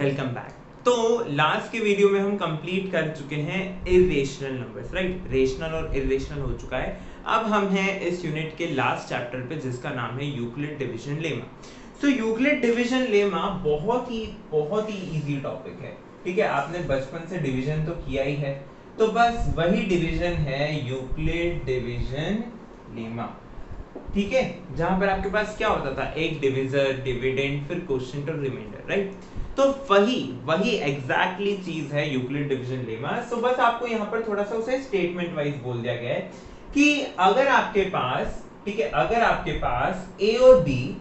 Welcome back. तो last के video में हम कंप्लीट कर चुके हैं इरेशनल नंबर्स, राइट। रेशनल और इरेशनल हो चुका है। अब हम हैं इस यूनिट के लास्ट चैप्टर पे जिसका नाम है यूक्लिड डिवीजन लेमा। सो यूक्लिड डिवीजन लेमा बहुत ही इजी टॉपिक है, ठीक है। आपने बचपन से डिवीजन तो किया ही है, तो बस वही डिवीजन है यूक्लिड डिवीजन लेमा, ठीक है। जहां पर आपके पास क्या होता था, एक डिविजर, डिविडेंड, फिर क्वोशिएंट और रिमाइंडर, राइट। तो वही एग्जैक्टली चीज है यूक्लिड डिवीजन लेमा। सो बस आपको यहाँ पर थोड़ा सा उसे स्टेटमेंट वाइज बोल दिया गया है कि अगर आपके पास, ठीक है, अगर आपके पास ए और बी,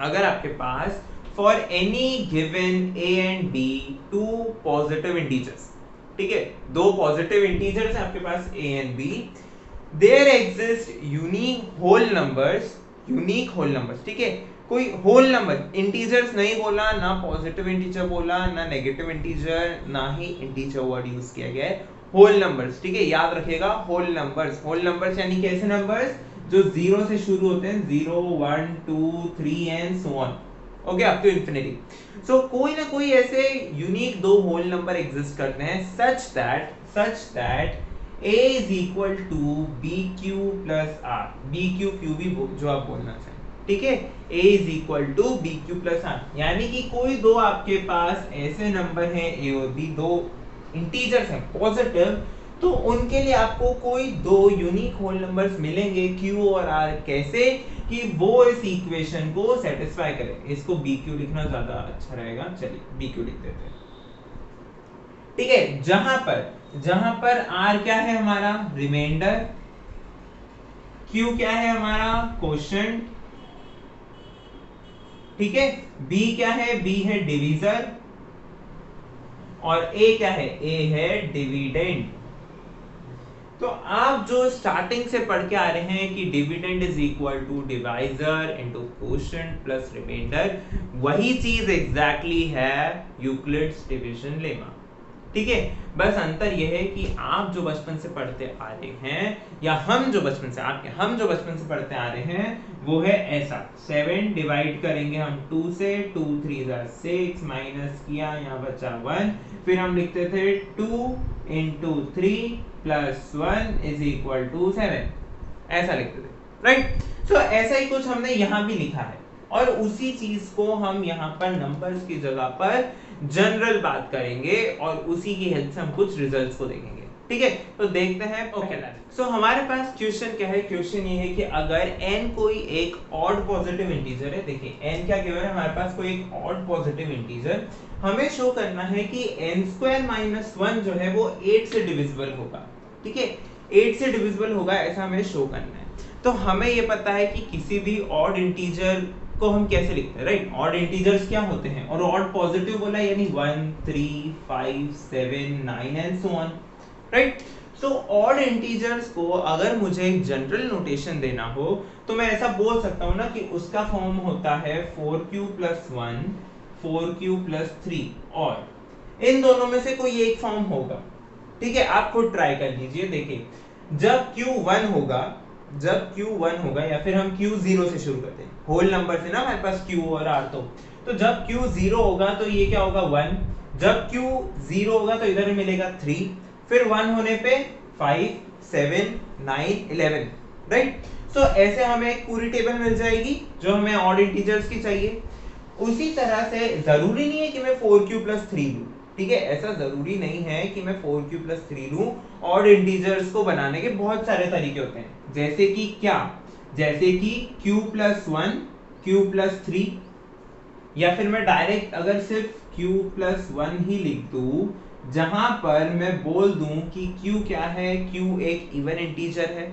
अगर आपके पास for any given A and B two positive integers, ठीक है, दो पॉजिटिव इंटीजर्स हैं आपके पास A and B, there exist unique whole numbers, ठीक है। कोई होल नंबर, इंटीजर्स नहीं बोला, ना पॉजिटिव इंटीजर बोला, ना नेगेटिव इंटीजर, ना ही इंटीजर वर्ड यूज किया गया है, होल नंबर्स, ठीक है। याद रखिएगा, होल नंबर्स यानी कैसे नंबर्स जो जीरो से शुरू होते हैं, 0 1 2 3 and so on, okay, up to infinity. So कोई ना कोई ऐसे यूनिक दो होल नंबर एग्जिस्ट करते हैं such that a is equal to bq plus r, bq भी जो आप बोलना चाहें, ठीक है। a is equal to bq plus r, यानी कि कोई दो आपके पास ऐसे नंबर हैं a और b, दो इंटीजर्स हैं पॉजिटिव, तो उनके लिए आपको कोई दो यूनिक होल नंबर्स मिलेंगे q और r, कैसे कि वो इस इक्वेशन को सेटिस्फाई करें। इसको bq लिखना ज्यादा अच्छा रहेगा, चलिए bq लिख देते हैं, ठीक है। जहां पर r क्या है हमारा रिमाइंडर, q क्या है हमारा क्वोशिएंट, ठीक है, b क्या है, b है डिवीजर, और a क्या है, a है डिविडेंड। तो आप जो स्टार्टिंग से पढ़ के आ रहे हैं कि dividend is equal to divisor into quotient plus remainder, वही चीज एग्जैक्टली है यूक्लिड्स डिवीजन लेमा, ठीक है। बस अंतर यह है कि आप जो बचपन से पढ़ते आ रहे हैं, या हम जो बचपन से पढ़ते आ रहे हैं, वो है ऐसा, 7 डिवाइड करेंगे हम 2 से, 2 3 6, माइनस किया, यहाँ बचा 1, फिर हम लिखते थे 2 into 3 plus 1 is equal to 7, ऐसा लिखते थे, राइट। तो ऐसा ही कुछ हमने यहाँ भी लिखा है, और उसी चीज को हम यहाँ पर नंबर्स की जगह पर जनरल बात करेंगे, और उसी की हेल्प से हम कुछ रिजल्ट्स को देखेंगे, ठीक है। तो देखते हैं। ओके, सो हमारे पास क्वेश्चन क्या है, क्वेश्चन ये है कि अगर n कोई एक ऑड पॉजिटिव इंटीजर है, देखिए n क्या गिवन है हमारे पास, कोई एक ऑड पॉजिटिव इंटीजर, हमें शो करना है कि n² - 1 जो है वो 8 से डिविजिबल होगा, ठीक है, 8 से डिविजिबल होगा, ऐसा हमें शो करना है। तो हमें ये पता है कि किसी भी ऑड इंटीजर को हम कैसे लिखते हैं, राइट। ऑड इंटीजर्स क्या होते हैं, और ऑड पॉजिटिव बोला यानी 1 3 5 7 9 and so on, right. So odd integers को अगर मुझे एक जनरल नोटेशन देना हो, तो मैं ऐसा बोल सकता हूं ना कि उसका फॉर्म होता है 4q + 1 4q + 3, और इन दोनों में से कोई एक फॉर्म होगा, ठीक है। आप खुद ट्राई कर लीजिए, देखिए जब q1 होगा, या फिर हम q0 से शुरू करते हैं, होल नंबर से ना हमारे पास q और r, तो जब q0 होगा तो ये क्या होगा 1, जब q0 होगा तो इधर मिलेगा 3, फिर 1 होने पे 5 7 9 11, राइट। सो ऐसे हमें एक पूरी टेबल मिल जाएगी जो हमें ऑड इंटीजर्स की चाहिए। उसी तरह से जरूरी नहीं है कि मैं 4q + 3 लूं, ठीक है, ऐसा जरूरी नहीं है कि मैं 4q + 3 लूं। ऑड इंटीजर्स को बनाने के बहुत सारे तरीके होते हैं, जैसे कि क्या, जैसे कि q + 1 q + 3, या फिर मैं डायरेक्ट अगर सिर्फ q + 1 ही लिख दूं, जहां पर मैं बोल दूं कि q क्या है, q एक इवन इंटीजर है,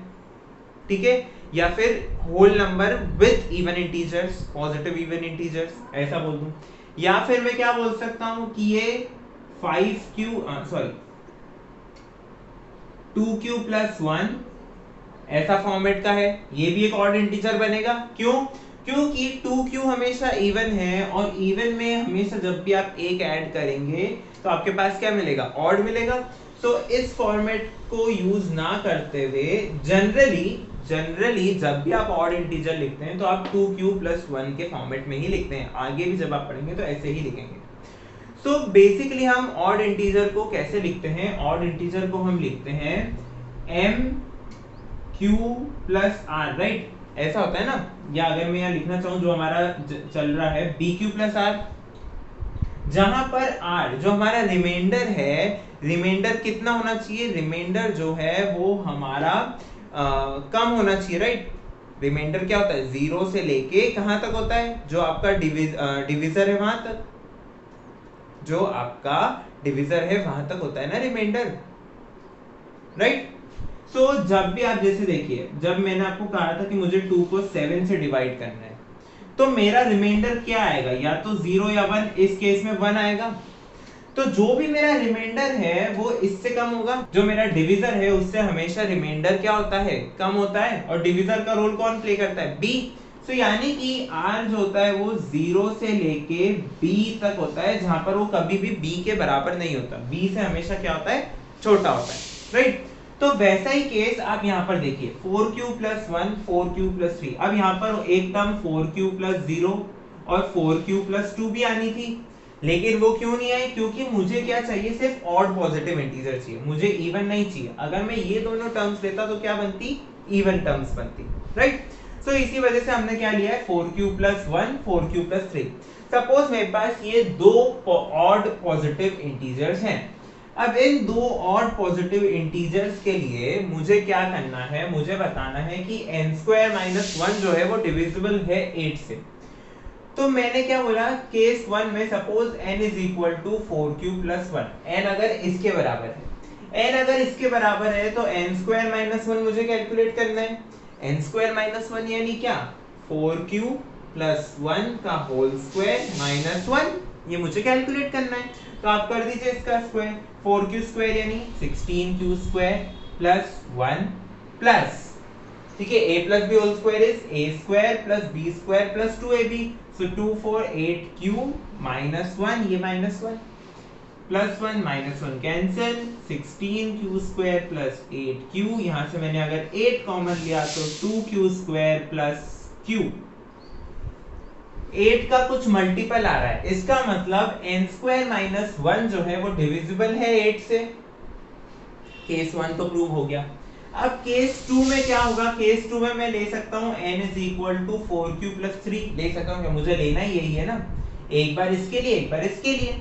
ठीक है, या फिर whole number with even integers, positive even integers, ऐसा बोल दूं। या फिर मैं क्या बोल सकता हूं कि ये 2q + 1 ऐसा फॉर्मेट का है, ये भी एक ऑड इंटीजर बनेगा। क्यों, क्योंकि 2q हमेशा इवन है, और इवन में हमेशा जब भी आप एक ऐड करेंगे तो आपके पास क्या मिलेगा, ऑड मिलेगा। तो इस फॉर्मेट को यूज ना करते हुए जनरली जब भी आप ऑड इंटीजर लिखते हैं तो आप 2q + 1 के फॉर्मेट में ही लिखते हैं। आगे भी जब आप पढ़ेंगे तो ऐसे ही लिखेंगे, सो बेसिकली हम ऑड इंटीजर को कैसे लिखते हैं? ऑड इंटीजर को हम लिखते हैं m q plus r, right? ऐसा होता है ना। या अगर मैं यहाँ लिखना चाहूँ जो हमारा चल रहा है bq प्लस r, जहां पर r जो हमारा रिमाइंडर है, रिमाइंडर कितना होना चाहिए? रिमाइंडर जो है वो हमारा कम होना चाहिए, राइट? रिमाइंडर क्या होता है? 0 से लेके कहां तक होता है? जो आपका डिविजर है वहां तक, जो आपका डिविजर है वहां तक होता है ना रिमाइंडर, राइट? सो जब भी आप जैसे देखिए, जब मैंने आपको कहा था कि मुझे 2 को 7 से डिवाइड करना है, तो मेरा रिमाइंडर क्या आएगा? या तो 0 या 1, इस केस में 1 आएगा। तो जो भी मेरा रिमाइंडर है वो इससे कम होगा। जो मेरा डिविजर है उससे हमेशा रिमाइंडर क्या होता है? कम होता है। और डिविजर का रोल कौन प्ले करता है? b। तो यानी कि r जो होता है वो 0 से लेके b तक होता है, जहां पर वो कभी भी b के बराबर नहीं होता, b से हमेशा क्या होता है? छोटा होता है, राइट? तो वैसा ही केस आप यहाँ पर देखिए, 4q प्लस 1, 4q प्लस 3। अब यहाँ पर एक टर्म 4q प्लस 0 और 4q प्लस 2 भी आनी थी, लेकिन वो क्यों नहीं आई? क्योंकि मुझे क्या चाहिए? सिर्फ ऑड पॉजिटिव इंटीजर चाहिए, मुझे इवन नहीं चाहिए। अगर मैं ये दोनों टर्म्स लेता तो क्या बनती? इवन टर्म्स बनती, राइट? सो इसी वजह से हमने क्या लिया है? 4q plus 1, 4q plus 3। Suppose मेरे पास ये दो ऑड पॉजिटिव इंटीजर्स हैं। अब इन दो ऑड पॉजिटिव इंटीजर्स के लिए मुझे क्या करना है? मुझे बताना है कि n² माइनस 1 जो है वो डिविजिबल है 8 से। तो मैंने क्या बोला? केस 1 में suppose n is equal to 4q plus 1, n अगर इसके बराबर है, n अगर इसके बराबर है तो n² माइनस 1 मुझे कैलकुलेट करना है। n² माइनस 1 यानी क्या? 4q प्लस 1 का होल स्क्वायर माइनस 1, ये मुझे कैलकुलेट करना है। तो आप कर दीजिए इसका स्क्वायर, 4q स्क्वायर यानी 16q स्क्वायर प्लस 1 प्लस, ठीक है, a plus b whole square is a square plus b square plus 2ab। So 2 4 8q minus 1, ये minus 1 plus 1 minus 1 cancel, 16q square plus 8q, यहां से मैंने अगर 8 common लिया तो 2q स्क्वायर प्लस q। 8 का कुछ मल्टीपल आ रहा है, इसका मतलब n² माइनस 1 जो है वो डिविजिबल है 8 से। केस 1 तो प्रूव हो गया। अब केस 2 में क्या होगा? केस 2 में मैं ले सकता हूं n is equal to 4q plus 3 ले सकता हूं, मुझे लेना ही यही है ना, एक बार इसके लिए एक बार इसके लिए।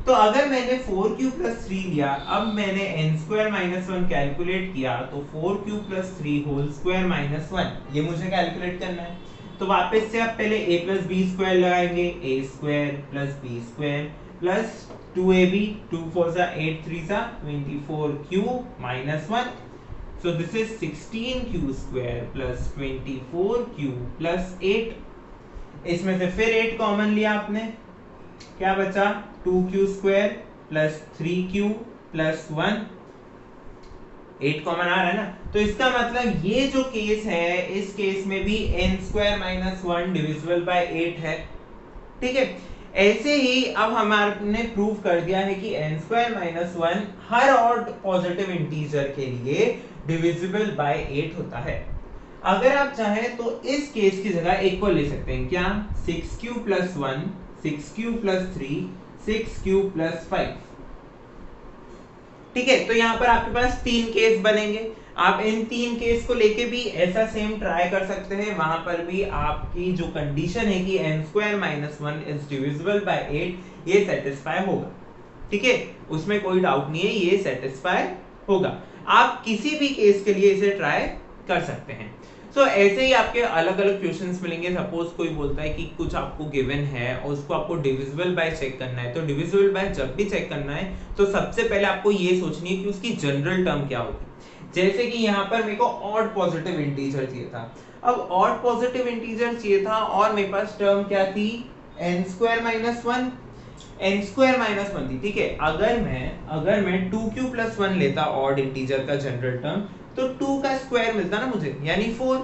तो अगर मैंने 4q प्लस 3 लिया, अब मैंने n² माइनस 1 कैलकुलेट किया, तो 4q plus 3 whole square minus 1 ये मुझे कैलकुलेट करना है। तो वापस से आप पहले a प्लस बी स्क्वायर लगाएंगे, a square plus b square plus 2ab, 2 4 सा 8 3 सा 24q minus 1। So this is 16q square plus 24q plus 8। इसमें से फिर 8 कॉमन लिया आपने, क्या बचा? 2q square plus 3q plus 1। 8 common आ रहा है ना, तो इसका मतलब ये जो केस है, इस केस में भी n² माइनस 1 डिविजिबल बाय 8 है, ठीक है। ऐसे ही अब हमारे प्रूव कर दिया है कि n² माइनस 1 हर ऑड पॉजिटिव इंटीजर के लिए डिविजिबल बाय 8 होता है। अगर आप चाहें तो इस केस की जगह एक को ले सकते हैं, क्या? 6q plus 1, 6q plus 3, 6q plus 5, ठीक है। तो यहाँ पर आपके पास 3 केस बनेंगे। आप इन 3 केस को लेके भी ऐसा सेम ट्राई कर सकते हैं, वहां पर भी आपकी जो कंडीशन है कि n² minus 1 is divisible by 8 ये सेटिस्फाई होगा, ठीक है, उसमें कोई डाउट नहीं है, ये सेटिस्फाई होगा। आप किसी भी केस के लिए इसे ट्राई कर सकते हैं। सो ऐसे ही आपके अलग अलग क्वेश्चंस मिलेंगे। सपोज कोई बोलता है कि कुछ आपको गिवन है और उसको आपको डिविजिबल बाय चेक करना है, तो डिविजिबल बाय जब भी चेक करना है तो सबसे पहले आपको ये सोचनी है कि उसकी जनरल टर्म क्या होगी। जैसे कि यहाँ पर मेरे को ऑड पॉजिटिव इंटीजर चाहिए था। अब ऑड पॉजिटिव इंटीजर चाहिए था और मेरे पास टर्म क्या थी? n² माइनस 1, n² माइनस 1 थी, ठीक है। अगर मैं 2q प्लस 1 लेता ऑड इंटीजर का जनरल टर्म, तो 2 का स्क्वायर मिलता ना मुझे, यानी 4।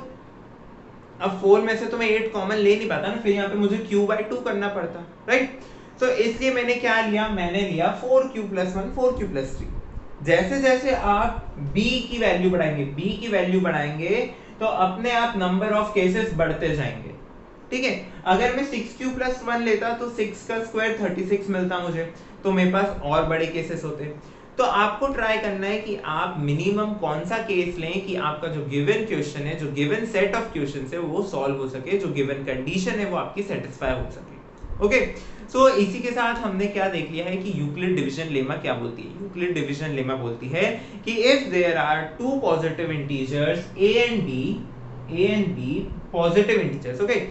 अब 4 में से तो मैं 8 कॉमन ले नहीं पाता ना, फिर यहाँ पे मुझे q बाय 2 करना पड़ता, राइट। तो इसलिए मैंने क्या लिया? मैंने लिया 4q प्लस 1, 4q प्लस 3। जैसे जैसे आप b की वैल्यू बढ़ाएंगे तो अपने आप नंबर ऑफ केसेस बढ़ते जाएंगे, ठीक है। अगर मैं 6q प्लस 1 लेता तो 6 का स्क्वायर 36 मिलता मुझे, तो मेरे पास और बड़े केसेस होते। तो आपको ट्राई करना है कि आप मिनिमम कौन सा केस लें कि आपका जो गिवन क्वेश्चन है, जो गिवन सेट ऑफ क्वेश्चन है वो सॉल्व हो सके, जो गिवन कंडीशन है वो आपकी सेटिस्फाई हो सके। ओके, सो इसी के साथ हमने क्या देख लिया है कि यूक्लिड डिवीजन लेमा क्या बोलती है। यूक्लिड डिवीजन लेमा बोलती है कि if there are two positive integers a and b positive integers, okay,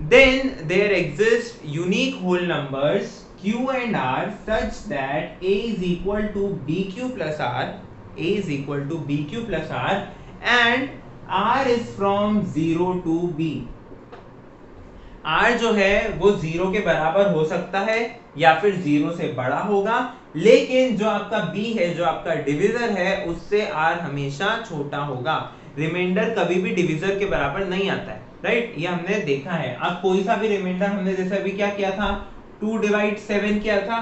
then there exist unique whole numbers q and r such that a is equal to bq plus r, a is equal to bq plus r and r is from 0 to b। r जो है वो 0 के बराबर हो सकता है या फिर 0 से बड़ा होगा, लेकिन जो आपका b है, जो आपका डिविजर है, उससे r हमेशा छोटा होगा। रिमाइंडर कभी भी डिविजर के बराबर नहीं आता है, राइट, ये हमने देखा है। अब कोई सा भी रिमाइंडर हमने जैसे अभी क्या किया था, 2 डिवाइड 7 किया था,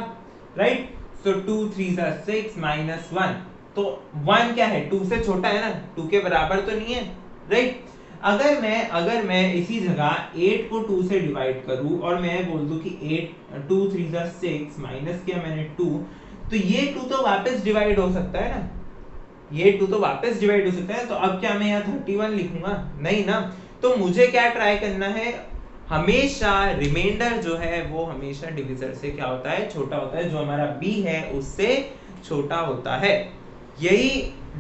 राइट, सो 2 3 6 माइनस 1, तो 1 क्या है, 2 से छोटा है ना, 2 के बराबर तो नहीं है, राइट। अगर मैं इसी जगह 8 को 2 से डिवाइड करूं और मैं बोल दूं कि 8 2 3 6 माइनस किया मैंने 2, तो ये 2 तो वापस डिवाइड हो सकता है ना, ये 2 तो वापस डिवाइड हो सकता है। तो अब क्या मैं यहाँ 31 लिखूंगा, नहीं ना। तो मुझे क्या ट्राई करना है, हमेशा रिमाइंडर जो है वो हमेशा डिविजर से क्या होता है, छोटा होता है, जो हमारा b है उससे छोटा होता है। यही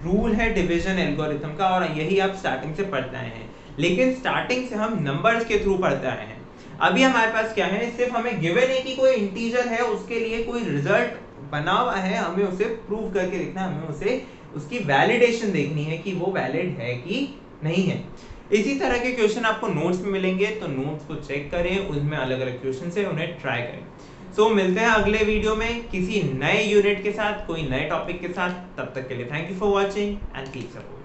रूल है डिवीजन एल्गोरिथम का और यही आप स्टार्टिंग से पढ़ते आए हैं, लेकिन स्टार्टिंग से हम नंबर्स के थ्रू पढ़ते आए हैं। अभी हमारे पास क्या है, सिर्फ हमें गिवन है कि कोई इंटीजर है, उसके लिए कोई रिजल्ट बना हुआ है, हमें उसे प्रूव करके देखना है, हमें उसे उसकी वैलिडेशन देखनी है कि वो वैलिड है कि नहीं है। इसी तरह के क्वेश्चन आपको नोट्स में मिलेंगे, तो नोट्स को चेक करें, उनमें अलग अलग क्वेश्चन है, उन्हें ट्राई करें। सो मिलते हैं अगले वीडियो में किसी नए यूनिट के साथ, कोई नए टॉपिक के साथ। तब तक के लिए thank you for watching and keep support.